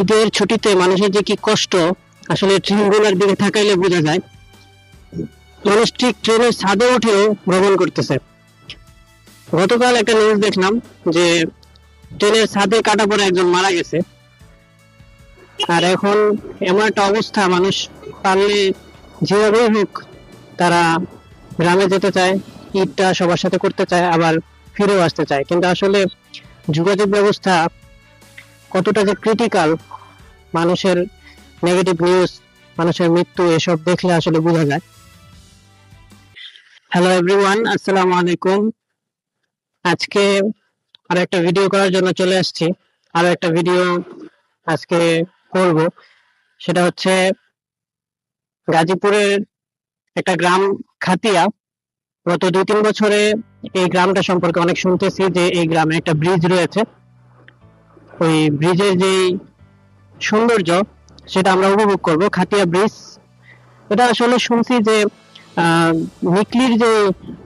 ঈদের ছুটিতে মানুষের যে কি কষ্ট, আসলে ট্রেনগুলোর দিকে তাকাইলে বোঝা যায়। মানুষ ঠিক ট্রেনের ছাদে উঠেও ভ্রমণ করতেছে। গতকাল একটা নিউজ দেখলাম যে ট্রেনের ছাদে কাটা পড়ে একজন মারা গেছে। আর এখন এমন একটা অবস্থা, মানুষ পারলে যেভাবেই হোক তারা গ্রামে যেতে চায়, ঈদটা সবার সাথে করতে চায়, আবার ফিরেও আসতে চায়। কিন্তু আসলে যোগাযোগ ব্যবস্থা কতটা যে ক্রিটিক্যাল, মানুষের নেগেটিভ নিউজ, মানুষের মৃত্যু, এসব দেখলে আসলে বোঝা যায়। হ্যালো এভরিওয়ান, আসসালামু আলাইকুম। আজকে আর একটা ভিডিও করার জন্য চলে আসছি। আরো একটা ভিডিও আজকে করব, সেটা হচ্ছে গাজীপুরের একটা গ্রাম খাতিয়া। গত 2-3 বছরে এই গ্রামটা সম্পর্কে অনেক শুনতেছি যে এই গ্রামে একটা ব্রিজ রয়েছে। ওই ব্রিজের যে সৌন্দর্য সেটা আমরা উপভোগ করব। খাতিয়া ব্রিজ, এটা আসলে শুনছি যে নিকলির যে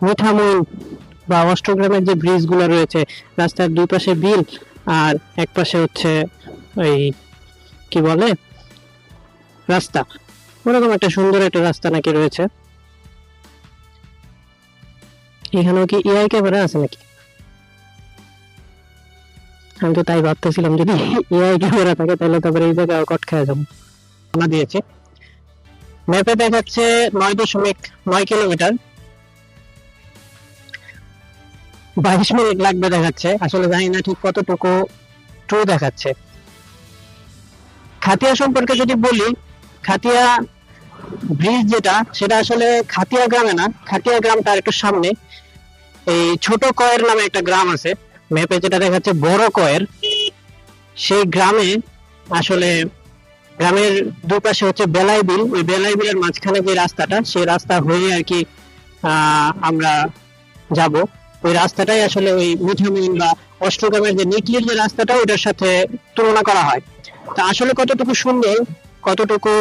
মিঠামইন বা অষ্টগ্রামের যে ব্রিজ গুলো রয়েছে, রাস্তার দুই পাশে বিল আর এক পাশে হচ্ছে ওই কি বলে রাস্তা, ওরকম একটা সুন্দর একটা রাস্তা নাকি রয়েছে। এখানেও কি এআই ক্যামেরা আছে নাকি? আমি তো তাই ভাবতেছিলাম, যদি এআই ক্যামেরা থাকে তাহলে তারপরে এই জায়গায় কট খেয়ে যাবো। আমরা দিয়েছি, ম্যাপে দেখাচ্ছে 9.9 কিলোমিটার, 22 মিনিট লাগবে দেখাচ্ছে। আসলে জানি না ঠিক কতটুকু ট্রু দেখাচ্ছে। খাতিয়া সম্পর্কে যদি বলি, খাতিয়া ব্রিজ যেটা, সেটা আসলে খাতিয়া গ্রামে না, খাতিয়া গ্রামটা একটু সামনে এই ছোট কয়ের নামে একটা গ্রাম আছে। ম্যাপে যেটা দেখাচ্ছে বড় কয়ের, সেই গ্রামে আসলে গ্রামের দুপাশে হচ্ছে বেলাই বিল। ওই বেলাই বিলের মাঝখানে যে রাস্তাটা, সেই রাস্তা হয়ে আর কি আমরা যাব। ওই রাস্তাটাই আসলে ওই মিঠামইন বা অষ্টগ্রামের যে নিকলির যে রাস্তাটা, ওটার সাথে তুলনা করা হয়। তা আসলে কতটুকু সুন্দর, কতটুকু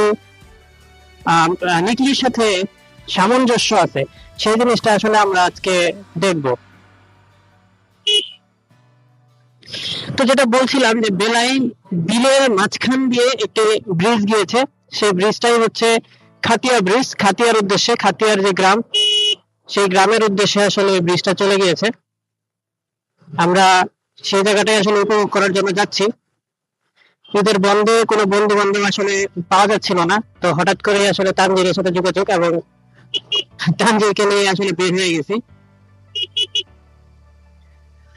নিকলির সাথে সামঞ্জস্য আছে, সেই জিনিসটা আসলে আমরা আজকে দেখব। তো যেটা বলছিলাম যে বেলাই বিলের মাঝখান দিয়ে একটি ব্রিজ গিয়েছে, সেই ব্রিজটাই হচ্ছে খাতিয়া ব্রিজ। খাতিয়ার উদ্দেশ্যে, খাতিয়ার যে গ্রাম, সেই গ্রামের উদ্দেশ্যে আসলে ওই ব্রিজটা চলে গিয়েছে। আমরা সেই জায়গাটাই আসলে উপভোগ করার জন্য যাচ্ছি। ঈদের বন্ধে কোনো বন্ধু বান্ধব আসলে পাওয়া যাচ্ছিল না, তো হঠাৎ করে আসলে তানজিরের সাথে যোগাযোগ, এবং তানজিরকে নিয়ে আসলে বের হয়ে গেছি।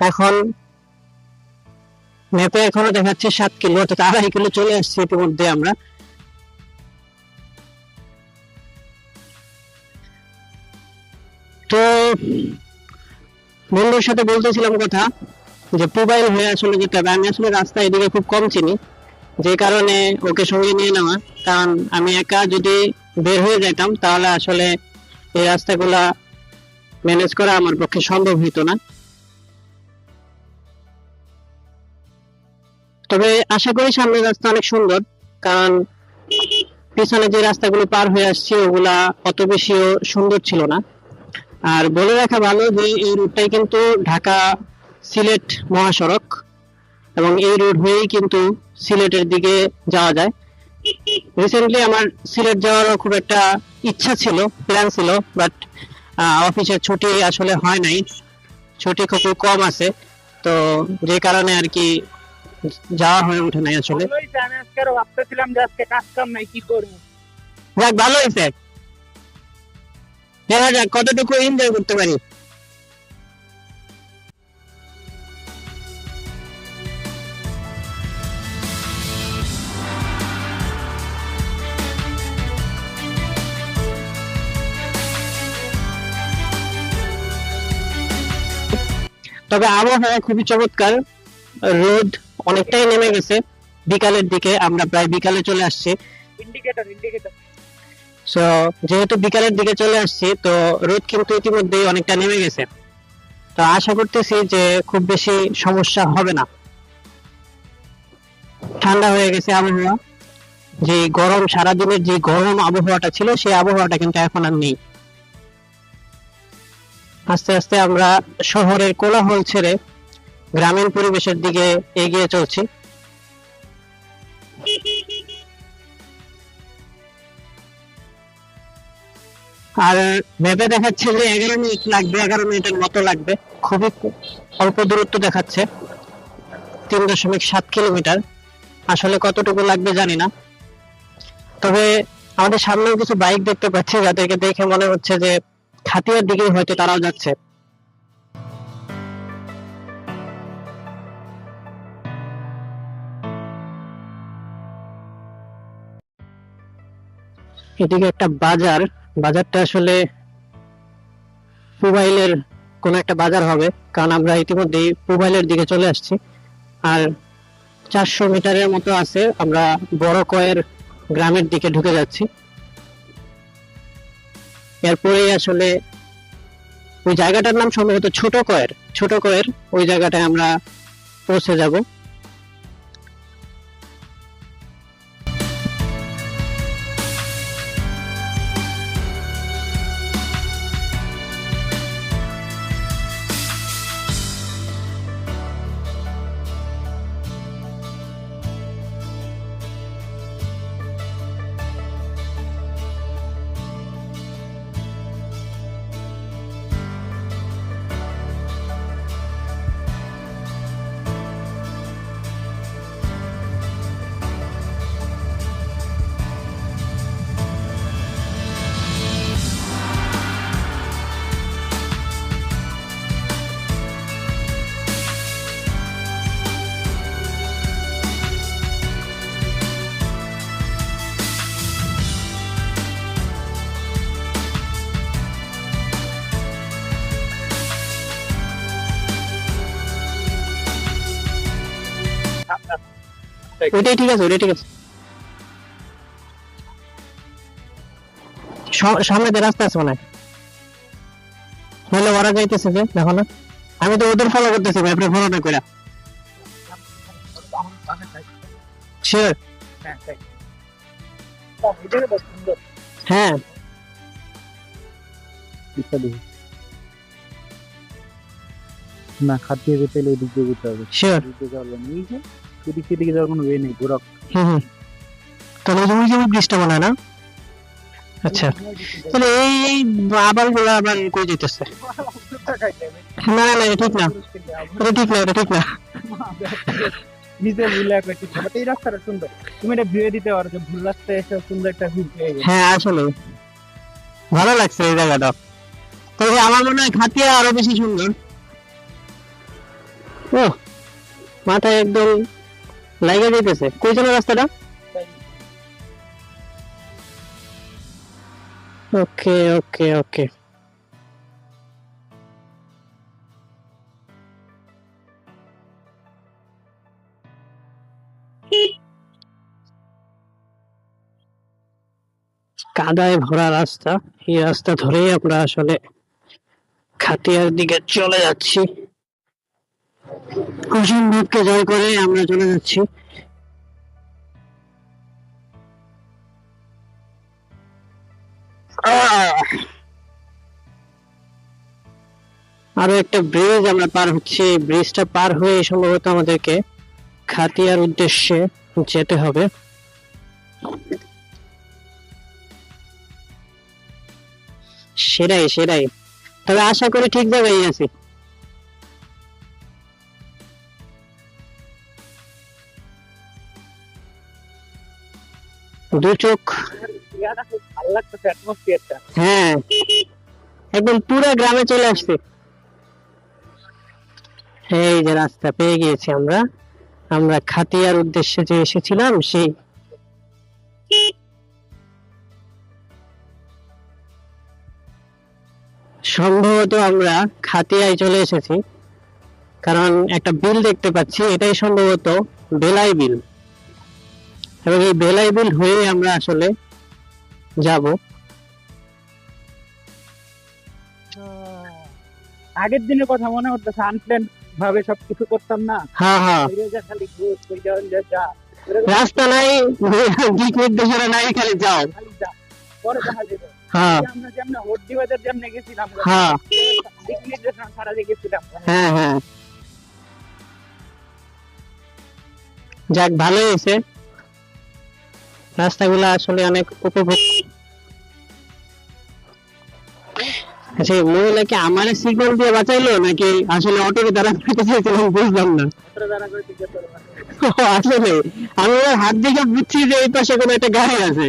এখন ম্যাপে এখনো দেখাচ্ছে 7 কিলো, অর্থাৎ 2.5 কিলো চলে আসছে ইতিমধ্যে আমরা। তো বন্ধুর সাথে বলতেছিলাম কথা, যে মোবাইল হয়ে আসলে যেতে হবে। আমি আসলে রাস্তা এদিকে খুব কম চিনি, যে কারণে ওকে সঙ্গে নিয়ে নেওয়া। কারণ আমি একা যদি বের হয়ে যেতাম তাহলে আসলে এই রাস্তাগুলা ম্যানেজ করা আমার পক্ষে সম্ভব হইতো না। তবে আশা করি সামনের রাস্তা অনেক সুন্দর, কারণ পিছনে যে রাস্তাগুলো পার হয়ে আসছে ওগুলা অত বেশিও সুন্দর ছিল না। আর বলে রাখা ভালো যে এই রুটটাই কিন্তু ঢাকা সিলেট মহাসড়ক, এবং এই রোড হয়েই কিন্তু সিলেটের দিকে যাওয়া যায়। রিসেন্টলি আমার সিলেট যাওয়ারও খুব একটা ইচ্ছা ছিল, প্ল্যান ছিল, বাট অফিসের ছুটি আসলে হয় নাই, ছুটি খুব কম আছে, তো যে কারণে আর কি যাওয়া হয়ে ওঠে নাই আসলে। আমি আজকে ভাবতেছিলাম যে আজকে কাজ কাম নাই, কি করবো। যাক, ভালো হয়েছে, দেখা যাক কতটুকু এনজয় করতে পারি। তবে আবহাওয়া খুবই চমৎকার, রোদ অনেকটাই নেমে গেছে বিকালের দিকে, আমরা প্রায় বিকালে চলে আসছি। ইন্ডিকেটর সো যেহেতু বিকালের দিকে চলে আসছি, তো রোদ কিন্তু ইতিমধ্যেই অনেকটা নেমে গেছে। তো আশা করতেছি যে খুব বেশি সমস্যা হবে না। ঠান্ডা হয়ে গেছে আবহাওয়া, যে গরম, সারাদিনের যে গরম আবহাওয়াটা ছিল সেই আবহাওয়াটা কিন্তু এখন আর নেই। আস্তে আস্তে আমরা শহরের কোলাহল ছেড়ে গ্রামীণ পরিবেশের দিকে এগিয়ে চলছি। আর ম্যাপে দেখাচ্ছে যে 11 মিনিট লাগবে, 11 মিনিটের মতো লাগবে। খুবই অল্প দূরত্ব দেখাচ্ছে, 3.7 কিলোমিটার। আসলে কতটুকু লাগবে জানি না। তবে আমাদের সামনেও কিছু বাইক দেখতে পাচ্ছি, যাদেরকে দেখে মনে হচ্ছে যে খাতিয়ার দিকে হয়তো তারাও যাচ্ছে। এদিকে একটা বাজার, বাজারটা আসলে পুবাইলের কোন একটা বাজার হবে, কারণ আমরা ইতিমধ্যেই পুবাইলের দিকে চলে আসছি। আর 400 মিটারের মতো আছে, আমরা বড় কয়ের গ্রামের দিকে ঢুকে যাচ্ছি। এরপরেই আসলে ওই জায়গাটার নাম সম্ভবত ছোট কয়ের, ছোট কয়ের ওই জায়গাটায় আমরা পৌঁছে যাব। ওইটাই ঠিক আছে, ওইটাই ঠিক আছে। সামনে দিয়ে রাস্তা আছে মনে হয়, নাহলে ওরা যাইতেছে যে, দেখো না। আমি তো ওদের ফলো করতেছি, ম্যাপে ফলো না করে। শিওর? হ্যাঁ, না খাটিয়ে যেতে হলে ওই দিক দিয়ে যেতে হবে, শিওর। ওই দিকে যাওয়া যাবে না। এই যে ওদিক সেদিকে যাওয়ার কোনো ওয়ে নেই, ঘোরা। হুম। তাহলে ওই যে ওই ব্রিজটা মনে হয় না? আচ্ছা, তাহলে এই আবার গুলা আবার কই যেতেছে? না না, এটা ঠিক না, এটা ঠিক না, এটা ঠিক না। নিজে ভুলে একবার ঠিক না। এই রাস্তাটা সুন্দর, তুমি এটা ভিউ দিতে পারো যে ভুল রাস্তায় এসে সুন্দর একটা ভিউ পেয়ে গেছে। হ্যাঁ, আসলে ভালো লাগছে এই জায়গাটা। তবে আমার মনে হয় খাতিয়া আরো বেশি সুন্দর। ও, মাথায় একদম লাগে যাইতেছে। কই যেন রাস্তাটা? ওকে ওকে ওকে। কাদায় ভরা রাস্তা, এই রাস্তা ধরেই আমরা আসলে খাতিয়ার দিকে চলে যাচ্ছি। অসম্ভবকে জয় করে আমরা চলে যাচ্ছি। আরো একটা ব্রিজ আমরা পার হচ্ছি, ব্রিজটা পার হয়ে সম্ভবত আমাদেরকে খাতিয়ার উদ্দেশ্যে যেতে হবে। সেটাই সেটাই, তবে আশা করি ঠিক জায়গায় আছি। দু চোখ, জায়গাটা খুব ভালো লাগতেছে, অ্যাটমসফিয়ারটা। হ্যাঁ, একদম পুরো গ্রামে চলে আসছে। এই যে রাস্তা পেয়ে গিয়েছি আমরা, আমরা খাতিয়ার উদ্দেশ্যে যে এসেছিলাম সেই। সম্ভবত আমরা খাতিয়ায় চলে এসেছি, কারণ একটা বিল দেখতে পাচ্ছি, এটাই সম্ভবত বেলাই বিল। এবং এই বেলাই বিল হয়ে আমরা আসলে যাব। আগের দিনের কথা মনে করতেছে, আনপ্ল্যান ভাবে সবকিছু করতাম না। হ্যাঁ হ্যাঁ, ওই যে খালি ঘুষ, ওই যে যা রাস্তা নাই, দিক নির্দেশনা নাই, খালি যাও। খালি যা, পরে দেখা যাবে। হ্যাঁ আমরা যেমন হড্ডি বাজার যেমন গেছিলাম, হ্যাঁ দিক নির্দেশনা ছাড়া যে গেছিলাম। হ্যাঁ হ্যাঁ, যাক ভালো হয়েছে, রাস্তাগুলো আসলে অনেক উপভোগ। সেই মহিলাকে আমার সিগন্যাল দিয়ে বাঁচাইলো নাকি আসলে অটোকে দাঁড়া করতে চাইছিলাম বুঝলাম না। ও, আসলে আমি ওর হাত দেখে বুঝছি যে এই পাশে কোনো একটা গাড়ি আছে।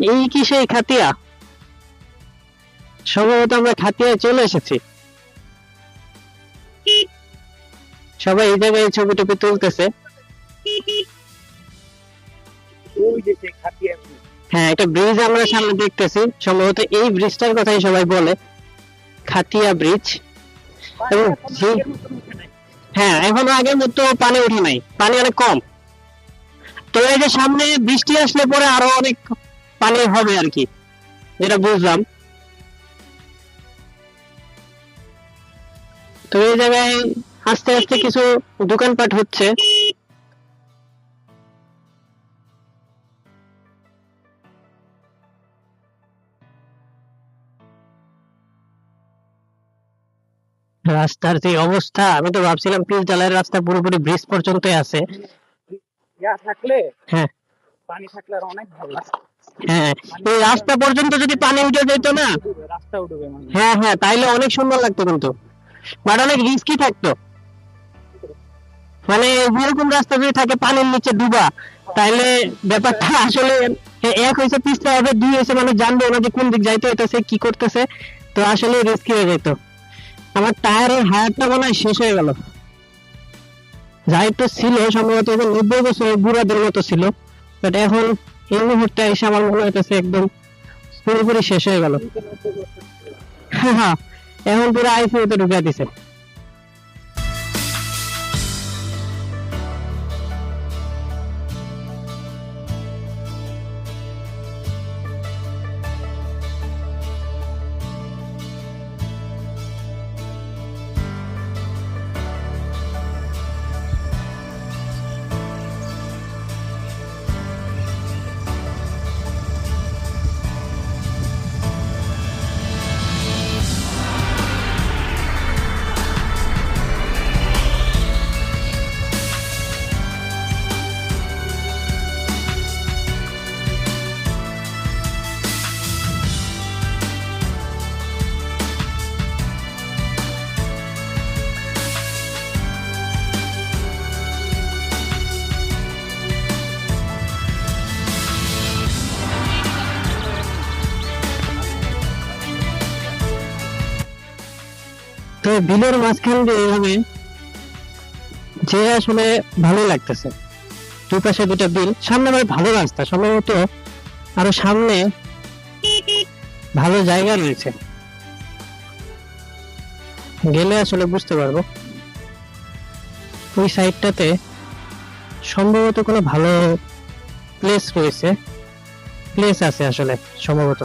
এই কি সেই খাতিয়া? সম্ভবত আমরা খাতিয়ায় চলে এসেছি। সবাই এই জায়গায় ছবি টবি তুলতেছে। ওই যে সেই খাটিয়া ব্রিজ। হ্যাঁ, একটা ব্রিজ আমরা সামনে দেখতেছি, সম্ভবত এই ব্রিজটার কথাই সবাই বলে, খাতিয়া ব্রিজ। এবং যে- আগের মতন উঠে নাই। হ্যাঁ, এখনো আগের মতো পানি ওঠে নাই, পানি অনেক কম। তো এই যে সামনে বৃষ্টি আসলে পরে আরো অনেক পানি হবে আর কি, যেটা বুঝলাম। তো এই জায়গায় আস্তে আস্তে কিছু দোকানপাট হচ্ছে। রাস্তার যে অবস্থা, আমি তো ভাবছিলাম পিচ ঢালাইয়ের রাস্তা পুরোপুরি ব্রিজ পর্যন্তই আছে। ইয়া থাকলে, হ্যাঁ পানি থাকলে আর অনেক ভালো লাগতো। হ্যাঁ, এই রাস্তা পর্যন্ত যদি পানি উঠে যেত না, রাস্তা উঠবে মানে। হ্যাঁ হ্যাঁ, তাইলে অনেক সুন্দর লাগতো, কিন্তু বাট অনেক রিস্কি থাকতো। মানে যেরকম রাস্তা যদি থাকে পানির নিচে ডুবা, তাইলে ব্যাপারটা আসলে এক হয়েছে পিছলে হবে, দুই হয়েছে মানে জানবো না যে কোন দিক যাইতে হইতেছে, কি করতেছে। তো আসলে রিস্কি হয়ে যেত। আমার টায়ারের হায়ারটা মনে হয় শেষ হয়ে গেল। যাই তো ছিল সম্ভবত 90 বছরের বুড়াদের মতো ছিল, বাট এখন এই মুহূর্তে এসে আমার মনে হইতেছে একদম পুরোপুরি শেষ হয়ে গেল। হ্যাঁ, এখন পুরো আইসিইউতে ঢুকিয়ে দিছে। তো বিলের মাঝখান দিয়ে এভাবে যে আসলে ভালো লাগতেছে। দুই পাশে দুটা বিল, সামনে আবার ভালো রাস্তা, সম্ভবত আরো সামনে ভালো জায়গা রয়েছে, গেলে আসলে বুঝতে পারবো। ওই সাইডটাতে সম্ভবত কোনো ভালো প্লেস রয়েছে, প্লেস আছে আসলে সম্ভবত।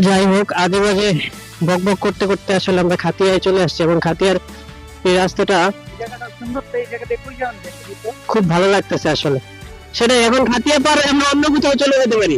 যাই হোক, আগে বাজে বক বক করতে করতে আসলে আমরা খাতিয়ায় চলে আসছি, এবং খাতিয়ার এই রাস্তাটা এই জায়গাটা সুন্দর, তো এই জায়গাতে কই যান দেখি তো। খুব ভালো লাগতেছে আসলে। সেটা এখন খাতিয়া পার আমরা অন্য কোথাও চলে যেতে পারি।